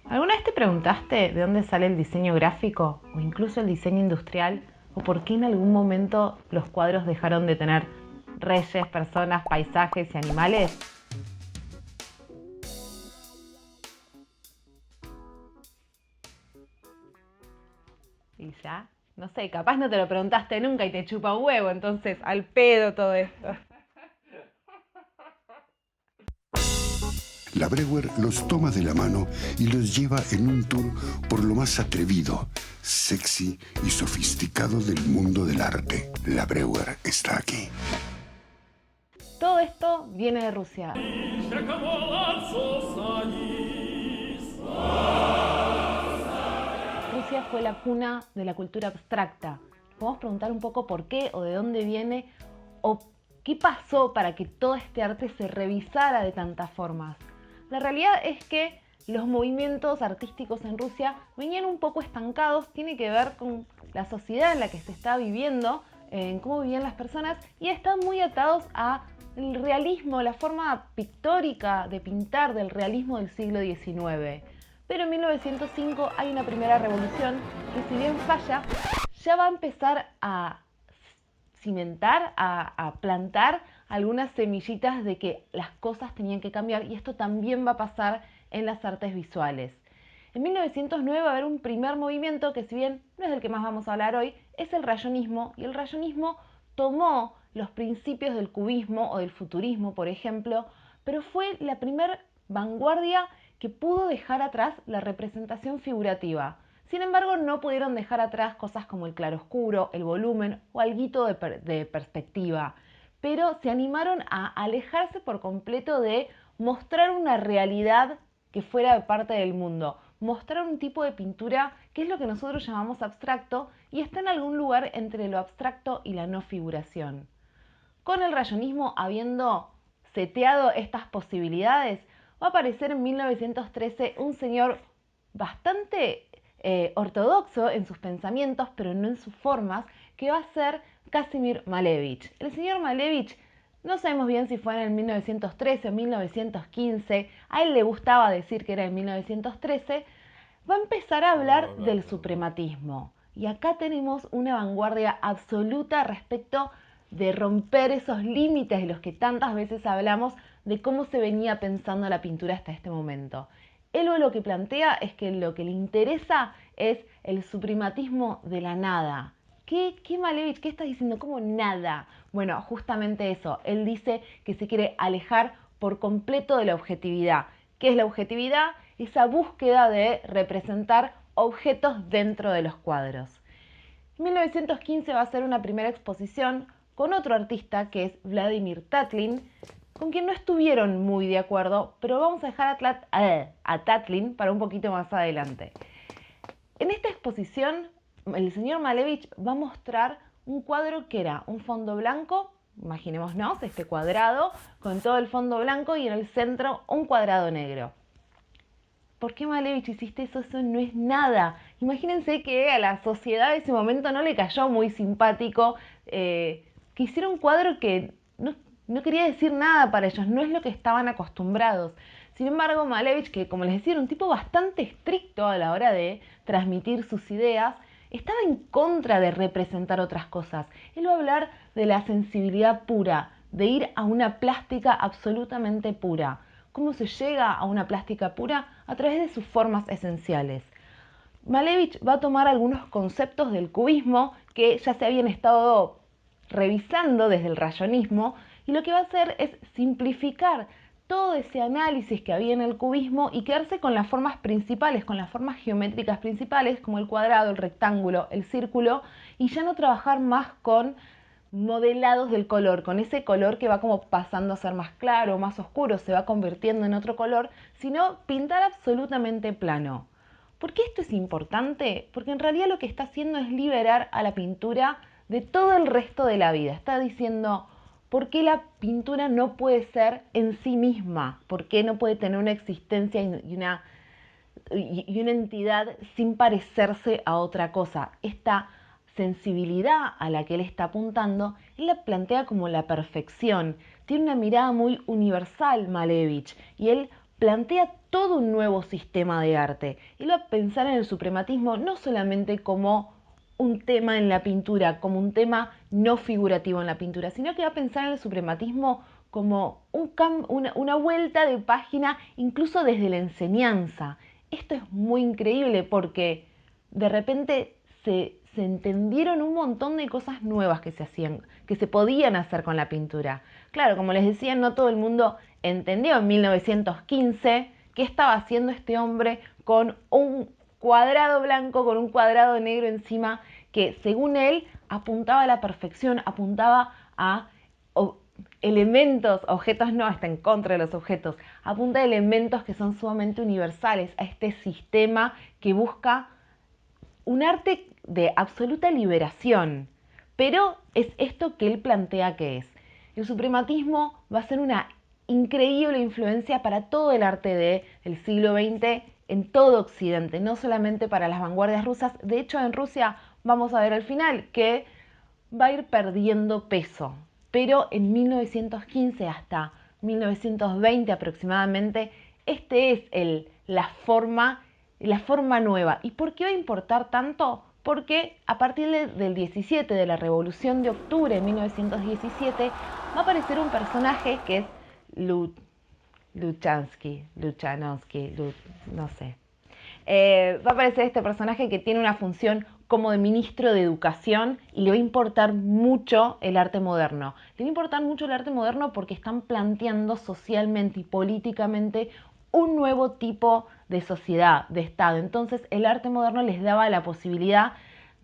¿Alguna vez te preguntaste de dónde sale el diseño gráfico o incluso el diseño industrial? ¿O por qué en algún momento los cuadros dejaron de tener reyes, personas, paisajes y animales? Y ya, no sé, capaz no te lo preguntaste nunca y te chupa un huevo, entonces al pedo todo esto. La Breuer los toma de la mano y los lleva en un tour por lo más atrevido, sexy y sofisticado del mundo del arte. La Breuer está aquí. Todo esto viene de Rusia. Rusia fue la cuna de la cultura abstracta. Podemos preguntar un poco por qué o de dónde viene o qué pasó para que todo este arte se revisara de tantas formas. La realidad es que los movimientos artísticos en Rusia venían un poco estancados, tiene que ver con la sociedad en la que se está viviendo, en cómo vivían las personas y están muy atados a el realismo, la forma pictórica de pintar del realismo del siglo XIX. Pero en 1905 hay una primera revolución que, si bien falla, ya va a empezar a cimentar, a plantar algunas semillitas de que las cosas tenían que cambiar, y esto también va a pasar en las artes visuales. En 1909 va a haber un primer movimiento que, si bien no es del que más vamos a hablar hoy, es el rayonismo, y el rayonismo tomó los principios del cubismo o del futurismo, por ejemplo, pero fue la primera vanguardia que pudo dejar atrás la representación figurativa. Sin embargo, no pudieron dejar atrás cosas como el claroscuro, el volumen o alguito de perspectiva, pero se animaron a alejarse por completo de mostrar una realidad que fuera de parte del mundo, mostrar un tipo de pintura que es lo que nosotros llamamos abstracto y está en algún lugar entre lo abstracto y la no figuración. Con el rayonismo habiendo seteado estas posibilidades, va a aparecer en 1913 un señor bastante ortodoxo en sus pensamientos, pero no en sus formas, que va a ser Casimir Malevich. El señor Malevich, no sabemos bien si fue en el 1913 o 1915, a él le gustaba decir que era en 1913, va a empezar a hablar del suprematismo. Y acá tenemos una vanguardia absoluta respecto de romper esos límites de los que tantas veces hablamos de cómo se venía pensando la pintura hasta este momento. Él lo que plantea es que lo que le interesa es el suprematismo de la nada. ¿Qué Malevich? ¿Qué estás diciendo? ¿Cómo nada? Bueno, justamente eso. Él dice que se quiere alejar por completo de la objetividad. ¿Qué es la objetividad? Esa búsqueda de representar objetos dentro de los cuadros. En 1915 va a ser una primera exposición con otro artista que es Vladimir Tatlin, con quien no estuvieron muy de acuerdo, pero vamos a dejar a Tatlin para un poquito más adelante. En esta exposición, el señor Malevich va a mostrar un cuadro que era un fondo blanco, imaginémonos este cuadrado, con todo el fondo blanco y en el centro un cuadrado negro. ¿Por qué Malevich hiciste eso? Eso no es nada. Imagínense que a la sociedad de ese momento no le cayó muy simpático que hiciera un cuadro que no quería decir nada para ellos, no es lo que estaban acostumbrados. Sin embargo, Malevich, que como les decía, era un tipo bastante estricto a la hora de transmitir sus ideas, estaba en contra de representar otras cosas. Él va a hablar de la sensibilidad pura, de ir a una plástica absolutamente pura. ¿Cómo se llega a una plástica pura? A través de sus formas esenciales. Malevich va a tomar algunos conceptos del cubismo que ya se habían estado revisando desde el rayonismo y lo que va a hacer es simplificar todo ese análisis que había en el cubismo y quedarse con las formas principales, con las formas geométricas principales como el cuadrado, el rectángulo, el círculo, y ya no trabajar más con modelados del color, con ese color que va como pasando a ser más claro, más oscuro, se va convirtiendo en otro color, sino pintar absolutamente plano. ¿Por qué esto es importante? Porque en realidad lo que está haciendo es liberar a la pintura de todo el resto de la vida. Está diciendo, ¿por qué la pintura no puede ser en sí misma? ¿Por qué no puede tener una existencia y una entidad sin parecerse a otra cosa? Esta sensibilidad a la que él está apuntando, él la plantea como la perfección. Tiene una mirada muy universal Malevich y él plantea todo un nuevo sistema de arte. Él va a pensar en el suprematismo no solamente como un tema en la pintura, como un tema no figurativo en la pintura, sino que va a pensar en el suprematismo como una vuelta de página incluso desde la enseñanza. Esto es muy increíble porque de repente se entendieron un montón de cosas nuevas que se hacían, que se podían hacer con la pintura. Claro, como les decía, no todo el mundo entendió en 1915 qué estaba haciendo este hombre con un cuadrado blanco, con un cuadrado negro encima, que según él apuntaba a la perfección, apuntaba a elementos, objetos no, está en contra de los objetos, apunta a elementos que son sumamente universales, a este sistema que busca un arte de absoluta liberación. Pero es esto que él plantea que es. El suprematismo va a ser una increíble influencia para todo el arte del siglo XX en todo Occidente, no solamente para las vanguardias rusas. De hecho, en Rusia vamos a ver al final que va a ir perdiendo peso. Pero en 1915 hasta 1920 aproximadamente, este es la forma nueva. ¿Y por qué va a importar tanto? Porque a partir del 17, de la Revolución de Octubre de 1917, va a aparecer un personaje que es Luchanowski, no sé. Va a aparecer este personaje que tiene una función como de ministro de Educación y le va a importar mucho el arte moderno. Le va a importar mucho el arte moderno porque están planteando socialmente y políticamente un nuevo tipo de sociedad, de Estado. Entonces el arte moderno les daba la posibilidad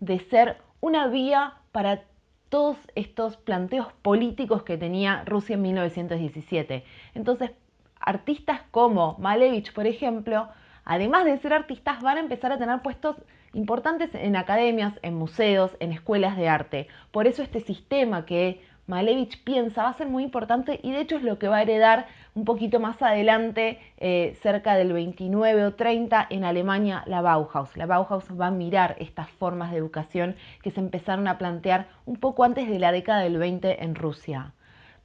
de ser una vía para todos estos planteos políticos que tenía Rusia en 1917. Entonces, artistas como Malevich, por ejemplo, además de ser artistas, van a empezar a tener puestos importantes en academias, en museos, en escuelas de arte. Por eso este sistema que Malevich piensa va a ser muy importante y de hecho es lo que va a heredar un poquito más adelante, cerca del 29 o 30, en Alemania, la Bauhaus. La Bauhaus va a mirar estas formas de educación que se empezaron a plantear un poco antes de la década del 20 en Rusia.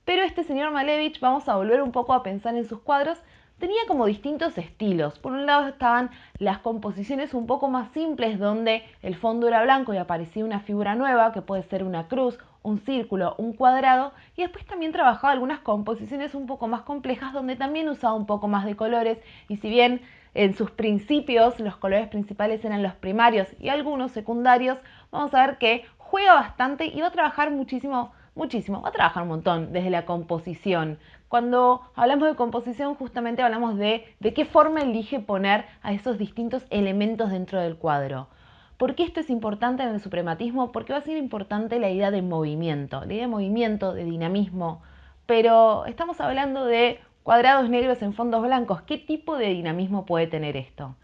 Pero este señor Malevich, vamos a volver un poco a pensar en sus cuadros, tenía como distintos estilos. Por un lado estaban las composiciones un poco más simples, donde el fondo era blanco y aparecía una figura nueva, que puede ser una cruz, un círculo, un cuadrado, y después también trabajaba algunas composiciones un poco más complejas, donde también usaba un poco más de colores, y si bien en sus principios los colores principales eran los primarios y algunos secundarios, vamos a ver que juega bastante y va a trabajar muchísimo, va a trabajar un montón desde la composición. Cuando hablamos de composición, justamente hablamos de qué forma elige poner a esos distintos elementos dentro del cuadro. ¿Por qué esto es importante en el suprematismo? Porque va a ser importante la idea de movimiento, la idea de movimiento, de dinamismo. Pero estamos hablando de cuadrados negros en fondos blancos. ¿Qué tipo de dinamismo puede tener esto?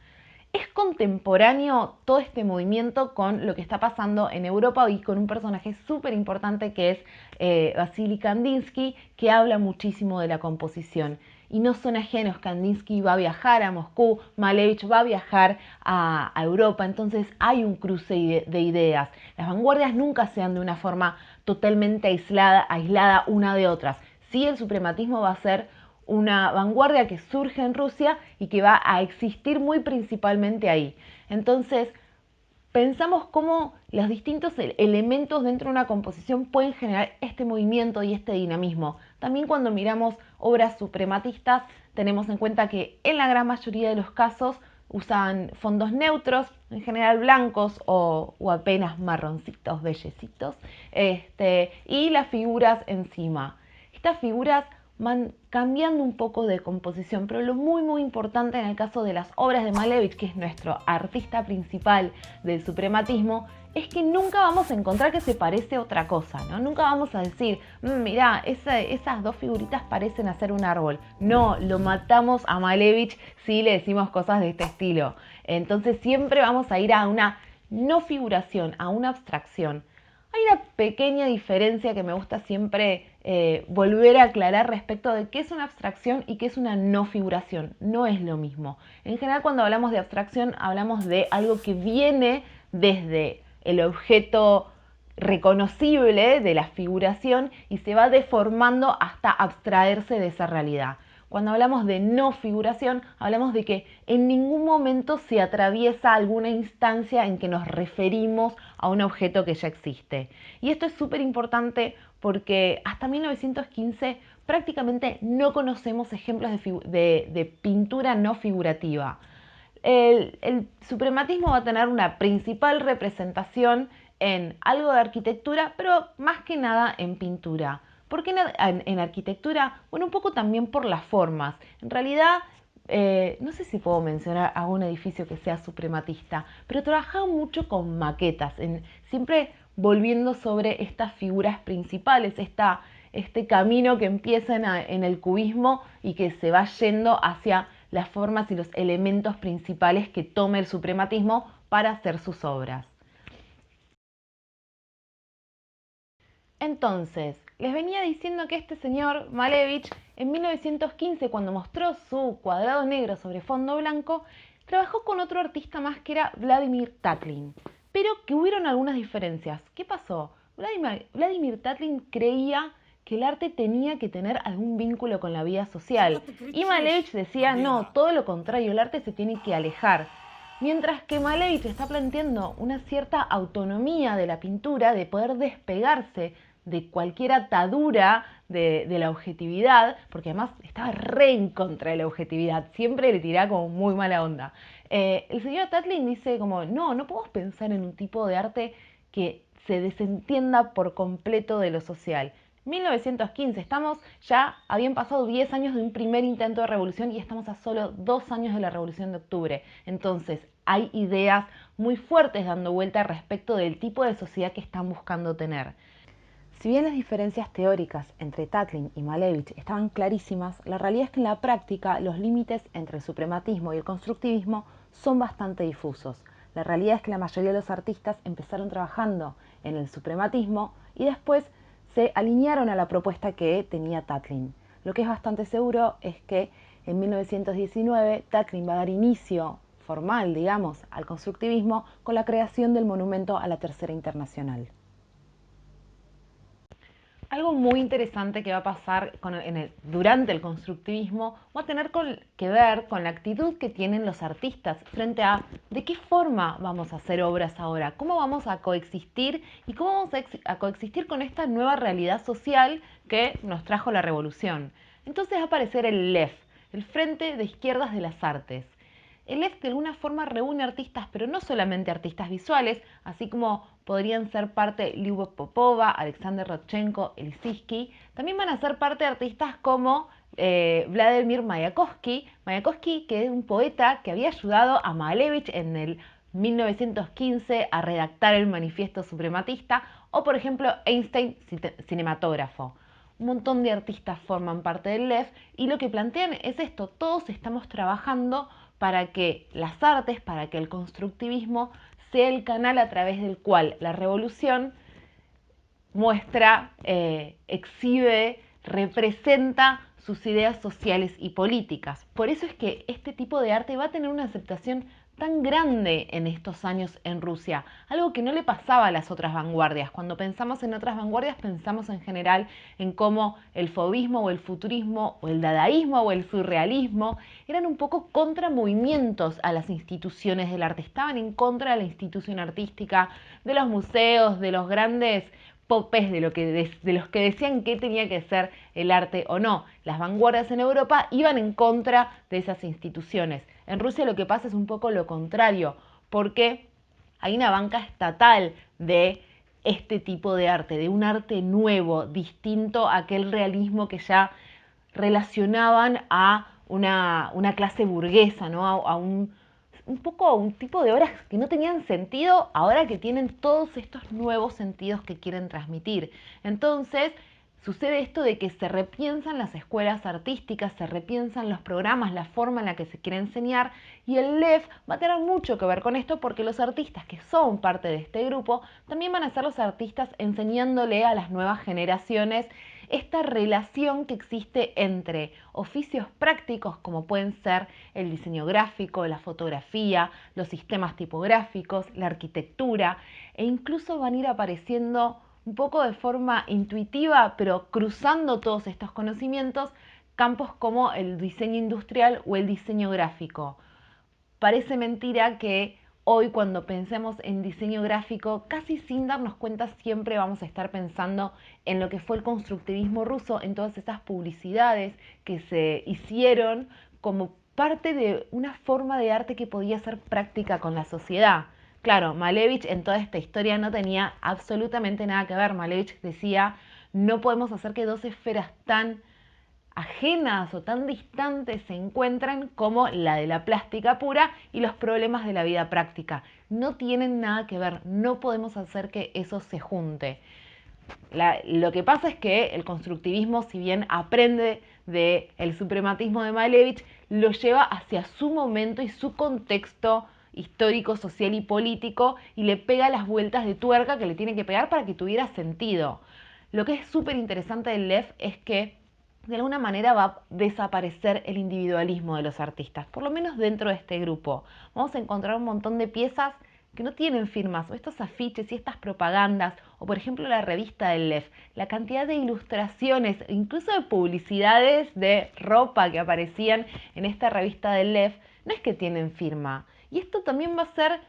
Es contemporáneo todo este movimiento con lo que está pasando en Europa y con un personaje súper importante que es Vasily Kandinsky, que habla muchísimo de la composición. Y no son ajenos, Kandinsky va a viajar a Moscú, Malevich va a viajar a Europa, entonces hay un cruce de ideas. Las vanguardias nunca se dan de una forma totalmente aislada una de otras. Sí, el suprematismo va a ser una vanguardia que surge en Rusia y que va a existir muy principalmente ahí. Entonces, pensamos cómo los distintos elementos dentro de una composición pueden generar este movimiento y este dinamismo. También cuando miramos obras suprematistas, tenemos en cuenta que en la gran mayoría de los casos usan fondos neutros, en general blancos o apenas marroncitos, bellecitos, y las figuras encima. Estas figuras van cambiando un poco de composición, pero lo muy importante en el caso de las obras de Malevich, que es nuestro artista principal del suprematismo, es que nunca vamos a encontrar que se parece a otra cosa, ¿no? Nunca vamos a decir, mirá, esas dos figuritas parecen hacer un árbol. No, lo matamos a Malevich si le decimos cosas de este estilo. Entonces siempre vamos a ir a una no figuración, a una abstracción. Hay una pequeña diferencia que me gusta siempre volver a aclarar respecto de qué es una abstracción y qué es una no figuración. No es lo mismo. En general, cuando hablamos de abstracción, hablamos de algo que viene desde el objeto reconocible de la figuración y se va deformando hasta abstraerse de esa realidad. Cuando hablamos de no figuración, hablamos de que en ningún momento se atraviesa alguna instancia en que nos referimos a un objeto que ya existe. Y esto es súper importante porque hasta 1915 prácticamente no conocemos ejemplos de pintura no figurativa. El suprematismo va a tener una principal representación en algo de arquitectura, pero más que nada en pintura. ¿Por qué en arquitectura? Bueno, un poco también por las formas. En realidad, no sé si puedo mencionar a un edificio que sea suprematista, pero trabajaba mucho con maquetas, siempre volviendo sobre estas figuras principales, este camino que empieza en el cubismo y que se va yendo hacia las formas y los elementos principales que toma el suprematismo para hacer sus obras. Entonces, les venía diciendo que este señor Malevich, en 1915, cuando mostró su cuadrado negro sobre fondo blanco, trabajó con otro artista más que era Vladimir Tatlin, pero que hubieron algunas diferencias. ¿Qué pasó? Vladimir Tatlin creía que el arte tenía que tener algún vínculo con la vida social, y Malevich decía, no, todo lo contrario, el arte se tiene que alejar. Mientras que Malevich está planteando una cierta autonomía de la pintura, de poder despegarse de cualquier atadura de la objetividad, porque además estaba re en contra de la objetividad, siempre le tiraba como muy mala onda. El señor Tatlin dice como, no podemos pensar en un tipo de arte que se desentienda por completo de lo social. 1915, habían pasado 10 años de un primer intento de revolución y estamos a solo 2 años de la Revolución de Octubre. Entonces, hay ideas muy fuertes dando vuelta respecto del tipo de sociedad que están buscando tener. Si bien las diferencias teóricas entre Tatlin y Malevich estaban clarísimas, la realidad es que en la práctica los límites entre el suprematismo y el constructivismo son bastante difusos. La realidad es que la mayoría de los artistas empezaron trabajando en el suprematismo y después se alinearon a la propuesta que tenía Tatlin. Lo que es bastante seguro es que en 1919 Tatlin va a dar inicio formal, digamos, al constructivismo con la creación del monumento a la Tercera Internacional. Algo muy interesante que va a pasar durante el constructivismo va a tener que ver con la actitud que tienen los artistas frente a de qué forma vamos a hacer obras ahora, cómo vamos a coexistir y cómo vamos a coexistir con esta nueva realidad social que nos trajo la revolución. Entonces va a aparecer el LEF, el Frente de Izquierdas de las Artes. El LEF de alguna forma reúne artistas, pero no solamente artistas visuales, así como podrían ser parte Lyubov Popova, Alexander Rodchenko, Lissitzky. También van a ser parte artistas como Vladimir Mayakovsky, que es un poeta que había ayudado a Malevich en el 1915 a redactar el manifiesto suprematista, o por ejemplo Einstein, cinematógrafo. Un montón de artistas forman parte del LEF y lo que plantean es esto, todos estamos trabajando para que las artes, para que el constructivismo sea el canal a través del cual la revolución muestra, exhibe, representa sus ideas sociales y políticas. Por eso es que este tipo de arte va a tener una aceptación tan grande en estos años en Rusia, algo que no le pasaba a las otras vanguardias. Cuando pensamos en otras vanguardias pensamos en general en cómo el fauvismo o el futurismo o el dadaísmo o el surrealismo eran un poco contramovimientos a las instituciones del arte, estaban en contra de la institución artística, de los museos, de los grandes popes de los que decían qué tenía que ser el arte o no. Las vanguardias en Europa iban en contra de esas instituciones. En Rusia lo que pasa es un poco lo contrario, porque hay una banca estatal de este tipo de arte, de un arte nuevo, distinto a aquel realismo que ya relacionaban a una clase burguesa, ¿no? a un poco un tipo de obras que no tenían sentido ahora que tienen todos estos nuevos sentidos que quieren transmitir. Entonces, sucede esto de que se repiensan las escuelas artísticas, se repiensan los programas, la forma en la que se quiere enseñar y el LEF va a tener mucho que ver con esto porque los artistas que son parte de este grupo también van a ser los artistas enseñándole a las nuevas generaciones esta relación que existe entre oficios prácticos como pueden ser el diseño gráfico, la fotografía, los sistemas tipográficos, la arquitectura e incluso van a ir apareciendo un poco de forma intuitiva, pero cruzando todos estos conocimientos, campos como el diseño industrial o el diseño gráfico. Parece mentira que hoy cuando pensemos en diseño gráfico, casi sin darnos cuenta siempre vamos a estar pensando en lo que fue el constructivismo ruso, en todas esas publicidades que se hicieron como parte de una forma de arte que podía ser práctica con la sociedad. Claro, Malevich en toda esta historia no tenía absolutamente nada que ver. Malevich decía, no podemos hacer que dos esferas tan ajenas o tan distantes se encuentran como la de la plástica pura y los problemas de la vida práctica. No tienen nada que ver, no podemos hacer que eso se junte. Lo que pasa es que el constructivismo, si bien aprende del suprematismo de Malevich, lo lleva hacia su momento y su contexto histórico, social y político y le pega las vueltas de tuerca que le tiene que pegar para que tuviera sentido. Lo que es súper interesante del Lev es que de alguna manera va a desaparecer el individualismo de los artistas, por lo menos dentro de este grupo. Vamos a encontrar un montón de piezas que no tienen firmas, o estos afiches y estas propagandas, o por ejemplo la revista del Lev, la cantidad de ilustraciones, incluso de publicidades de ropa que aparecían en esta revista del Lev, no es que tienen firma. Y esto también va a ser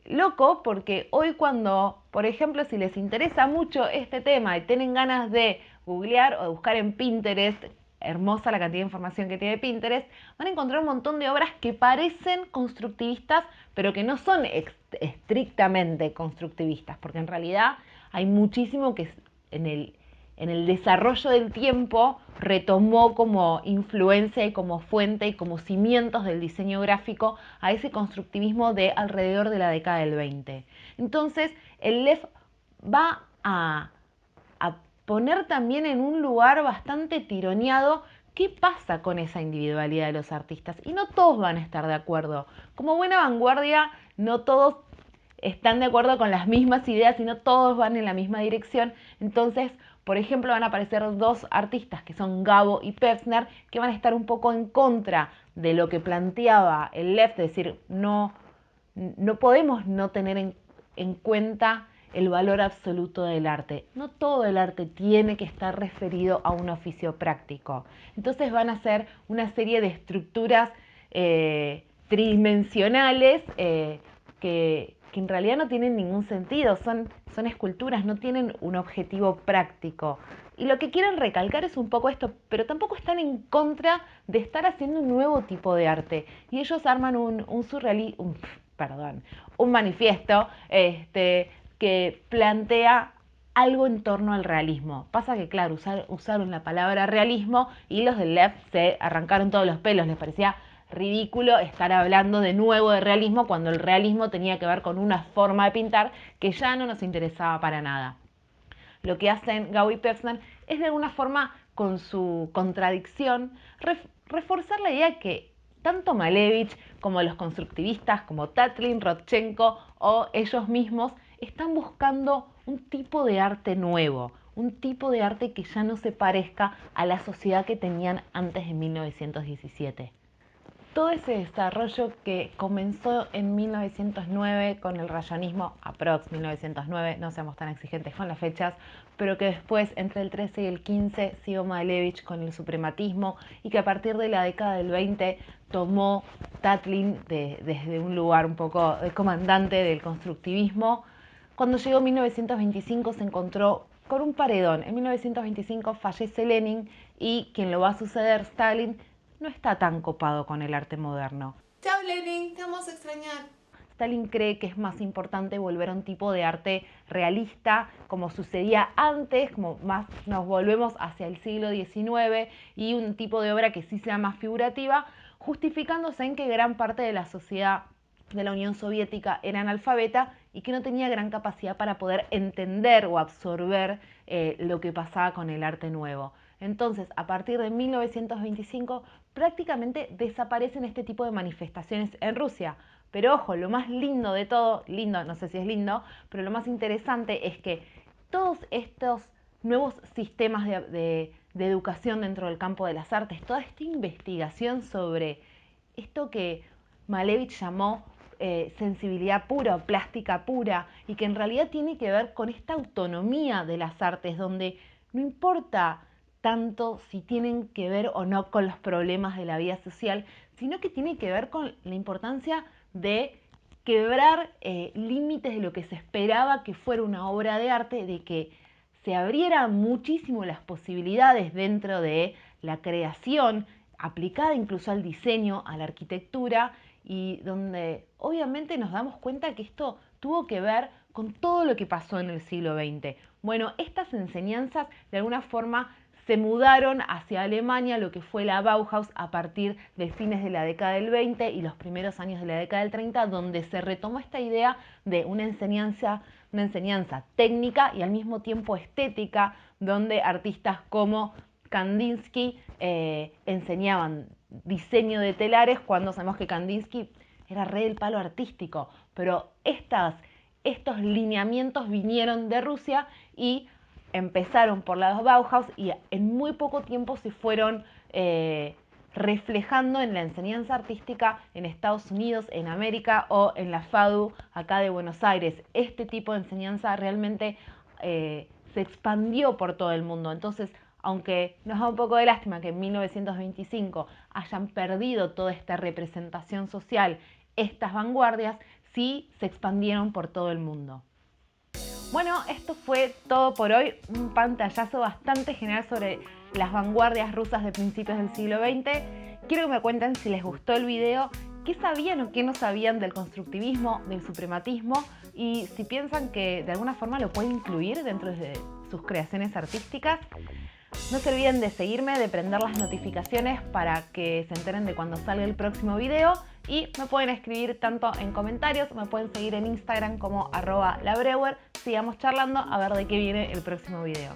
loco porque hoy cuando, por ejemplo, si les interesa mucho este tema y tienen ganas de googlear o de buscar en Pinterest, hermosa la cantidad de información que tiene Pinterest, van a encontrar un montón de obras que parecen constructivistas, pero que no son estrictamente constructivistas, porque en realidad hay muchísimo que en el desarrollo del tiempo retomó como influencia y como fuente y como cimientos del diseño gráfico a ese constructivismo de alrededor de la década del 20. Entonces, el Lev va a poner también en un lugar bastante tironeado qué pasa con esa individualidad de los artistas. Y no todos van a estar de acuerdo. Como buena vanguardia, no todos están de acuerdo con las mismas ideas y no todos van en la misma dirección. Entonces, por ejemplo, van a aparecer dos artistas que son Gabo y Pevsner, que van a estar un poco en contra de lo que planteaba el Lev, es decir, no podemos no tener en cuenta el valor absoluto del arte. No todo el arte tiene que estar referido a un oficio práctico. Entonces van a ser una serie de estructuras tridimensionales que en realidad no tienen ningún sentido, son esculturas, no tienen un objetivo práctico. Y lo que quieren recalcar es un poco esto, pero tampoco están en contra de estar haciendo un nuevo tipo de arte. Y ellos arman un manifiesto que plantea algo en torno al realismo. Pasa que, claro, usaron la palabra realismo y los del Lev se arrancaron todos los pelos, les parecía ridículo estar hablando de nuevo de realismo cuando el realismo tenía que ver con una forma de pintar que ya no nos interesaba para nada. Lo que hacen Gabo y Pevsner es de alguna forma, con su contradicción, reforzar la idea que tanto Malevich como los constructivistas como Tatlin, Rodchenko o ellos mismos están buscando un tipo de arte nuevo, un tipo de arte que ya no se parezca a la sociedad que tenían antes de 1917. Todo ese desarrollo que comenzó en 1909 con el rayonismo, aprox 1909, no seamos tan exigentes con las fechas, pero que después entre el 13 y el 15 siguió Malevich con el suprematismo y que a partir de la década del 20 tomó Tatlin desde un lugar un poco de comandante del constructivismo. Cuando llegó 1925 se encontró con un paredón. En 1925 fallece Lenin y quien lo va a suceder, Stalin, no está tan copado con el arte moderno. Chao Lenin, te vamos a extrañar. Stalin cree que es más importante volver a un tipo de arte realista, como sucedía antes, como más nos volvemos hacia el siglo XIX, y un tipo de obra que sí sea más figurativa, justificándose en que gran parte de la sociedad de la Unión Soviética era analfabeta y que no tenía gran capacidad para poder entender o absorber lo que pasaba con el arte nuevo. Entonces, a partir de 1925, prácticamente desaparecen este tipo de manifestaciones en Rusia. Pero ojo, lo más lindo de todo, lindo, no sé si es lindo, pero lo más interesante es que todos estos nuevos sistemas de educación dentro del campo de las artes, toda esta investigación sobre esto que Malevich llamó sensibilidad pura o plástica pura y que en realidad tiene que ver con esta autonomía de las artes donde no importa tanto si tienen que ver o no con los problemas de la vida social, sino que tiene que ver con la importancia de quebrar límites de lo que se esperaba que fuera una obra de arte, de que se abrieran muchísimo las posibilidades dentro de la creación, aplicada incluso al diseño, a la arquitectura, y donde obviamente nos damos cuenta que esto tuvo que ver con todo lo que pasó en el siglo XX. Bueno, estas enseñanzas de alguna forma se mudaron hacia Alemania, lo que fue la Bauhaus, a partir de fines de la década del 20 y los primeros años de la década del 30, donde se retomó esta idea de una enseñanza técnica y al mismo tiempo estética, donde artistas como Kandinsky enseñaban diseño de telares, cuando sabemos que Kandinsky era re del palo artístico, pero estos lineamientos vinieron de Rusia y empezaron por la Bauhaus y en muy poco tiempo se fueron reflejando en la enseñanza artística en Estados Unidos, en América o en la FADU acá de Buenos Aires. Este tipo de enseñanza realmente se expandió por todo el mundo. Entonces, aunque nos da un poco de lástima que en 1925 hayan perdido toda esta representación social, estas vanguardias sí se expandieron por todo el mundo. Bueno, esto fue todo por hoy, un pantallazo bastante general sobre las vanguardias rusas de principios del siglo XX. Quiero que me cuenten si les gustó el video, qué sabían o qué no sabían del constructivismo, del suprematismo, y si piensan que de alguna forma lo pueden incluir dentro de sus creaciones artísticas. No se olviden de seguirme, de prender las notificaciones para que se enteren de cuando salga el próximo video, y me pueden escribir tanto en comentarios, me pueden seguir en Instagram como @labreuer. Sigamos charlando a ver de qué viene el próximo video.